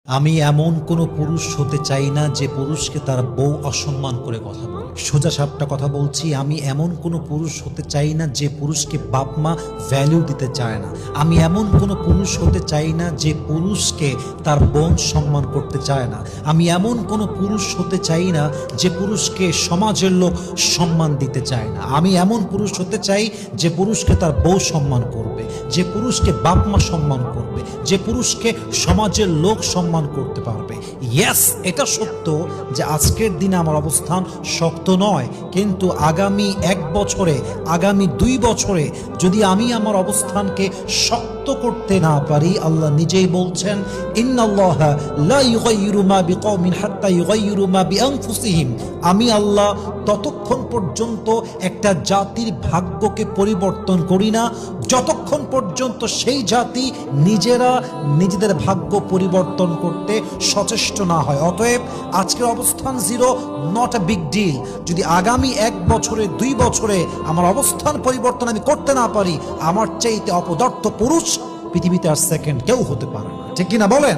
আমি এমন কোনো পুরুষ হতে চাই না যে পুরুষকে তার বউ অসম্মান করে কথা বলে। সোজা সাপটা কথা বলছি, আমি এমন কোনো পুরুষ হতে চাই না যে পুরুষকে বাপ মা ভ্যালু দিতে চায় না। আমি এমন কোনো পুরুষ হতে চাই না যে পুরুষকে তার বোন সম্মান করতে চায় না। আমি এমন কোনো পুরুষ হতে চাই না যে পুরুষকে সমাজের লোক সম্মান দিতে চায় না। আমি এমন পুরুষ হতে চাই যে পুরুষকে তার বউ সম্মান করবে, যে পুরুষকে বাপ মা সম্মান করবে, যে পুরুষকে সমাজের লোক সম্মান করতে পারবে। ইয়েস, এটা সত্য যে আজকের দিনে আমার অবস্থান শক্ত নয়, কিন্তু আগামী 1 বছরে, আগামী 2 বছরে যদি আমি আমার অবস্থানকে শক্ত করতে না পারি, আল্লাহ নিজেই বলছেন ইন্নাল্লাহা লা ইউগাইয়িরু মা বিকওমিন হাত্তা ইউগাইয়িরু মা বিআনফুসিহিম। আমি আল্লাহ ততক্ষণ পর্যন্ত একটা জাতির ভাগ্যকে পরিবর্তন করি না যতক্ষণ পর্যন্ত সেই জাতি নিজেরা নিজেদের ভাগ্য পরিবর্তন করতে সচেষ্ট না হয়। অতএব আজকের অবস্থান 0 নট এ বিগ ডিল। যদি আগামী 1 বছরে 2 বছরে আমার অবস্থান পরিবর্তন আমি করতে না পারি, আমার চাইতে অপদার্থ পুরুষ পৃথিবীতে আর সেকেন্ড কেউ হতে পারে না। ঠিক কিনা বলেন?